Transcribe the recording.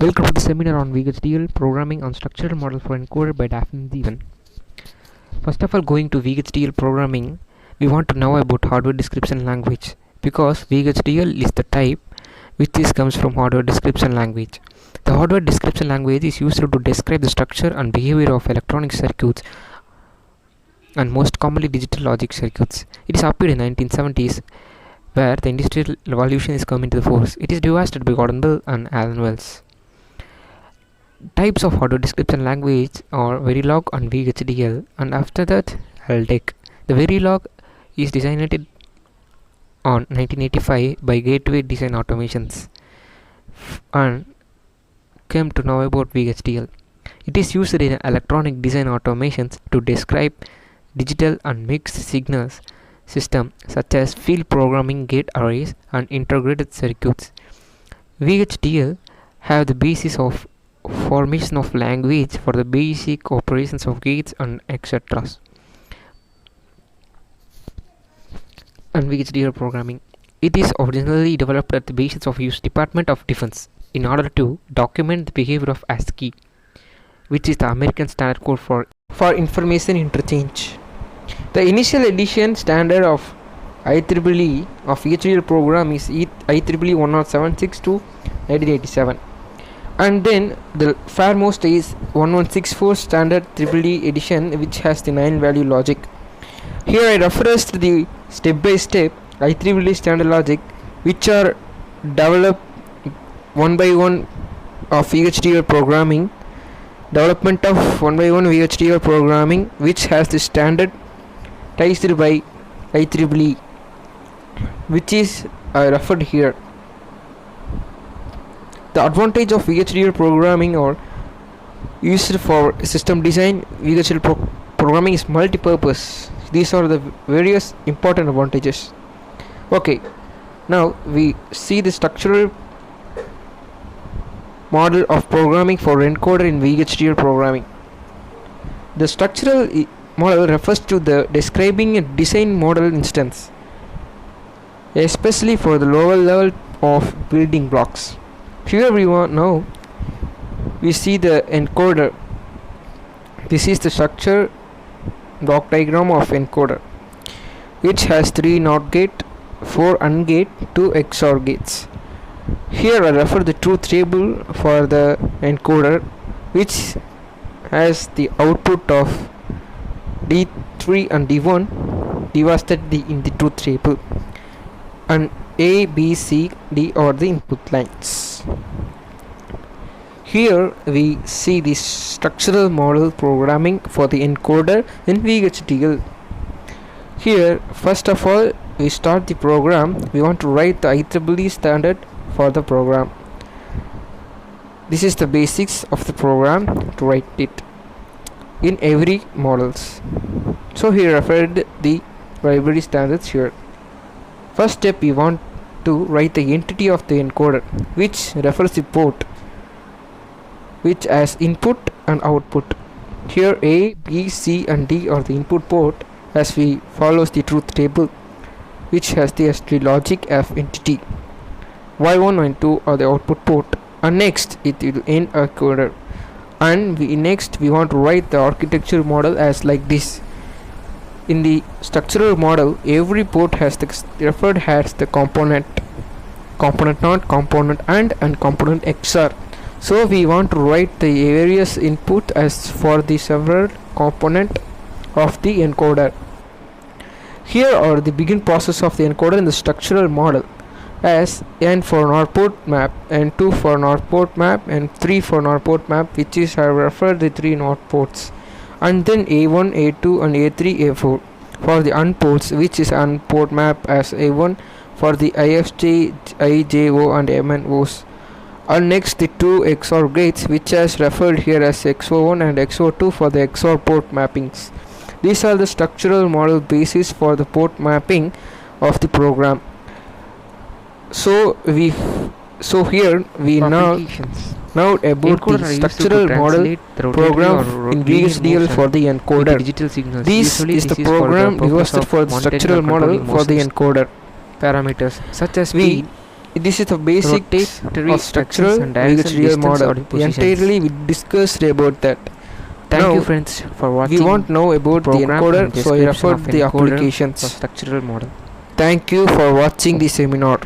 Welcome to the seminar on Vhdl programming on structural model for encoder by Daffnin jeevan. First of all, going to Vhdl programming, we want to know about hardware description language because Vhdl is the type which comes from hardware description language. The hardware description language is used to describe the structure and behavior of electronic circuits and most commonly digital logic circuits. It is appeared in 1970s where the industrial revolution is coming to the force. It is devised by Gordon Bell and Alan Wells. Types of hardware description language are Verilog and Vhdl, and after that LDEC. The Verilog is designed on 1985 by Gateway Design Automations and came to know about Vhdl. It is used in electronic design automations to describe digital and mixed signals system such as field programming gate arrays and integrated circuits. Vhdl have the basis of formation of language for the basic operations of gates and etc. And Vhdl programming. It is originally developed at the basis of US Department of Defense in order to document the behavior of ASCII, which is the American standard code for information interchange. The initial edition standard of IEEE of Vhdl program is IEEE 1076 to 1987. And then the foremost is 1164 standard EEE edition, which has the 9 value logic. Here I refers to the step by step IEEE standard logic which are developed one by one of Vhdl programming. Development of one by one Vhdl programming which has the standard tested by IEEE, which is referred here. The advantage of Vhdl programming are used for system design. Vhdl programming is multi-purpose. These are the various important advantages. Okay, now we see the structural model of programming for encoder in Vhdl programming. The structural model refers to the describing a design model instance, especially for the lower level of building blocks. Here we see the encoder. This is the structure block diagram of encoder, which has 3 NOT gate, 4 AND gate, 2 XOR gates. Here I refer the truth table for the encoder, which has the output of D3 and D1 divided in the truth table, and A, B, C, D are the input lines. Here we see the structural model programming for the encoder in Vhdl. Here first of all we start the program. We want to write the IEEE standard for the program. This is the basics of the program to write it in every models. So here referred the library standards here. First step, we want to write the entity of the encoder, which refers the port, which has input and output. Here A, B, C and D are the input port as we follows the truth table, which has the S3 logic F entity. Y1 and 2 are the output port, and next it will end encoder. And next we want to write the architecture model as like this. In the structural model, every port has the component not, component and component XOR. So we want to write the various input as for the several component of the encoder. Here are the begin process of the encoder in the structural model as N for NOR port map, N2 for NOR port map, and 3 for NOR port map, which is I refer the 3 NOR ports, and then A1, A2 and A3, A4 for the AND ports, which is AND port map as A1 for the IFJ, IJO and MNOs, and next the 2 XOR gates, which is referred here as XO1 and XO2 for the XOR port mappings. These are the structural model basis for the port mapping of the program. So here we now about the structural model program in Vhdl for the encoder. This is the program used for the structural model for the encoder. Parameters such as speed, This is the basics of structural and Vhdl model. Entirely we discussed about that. Thank you friends for watching. We want to know about the encoder, so I referred the applications. For structural model. Thank you for watching the seminar.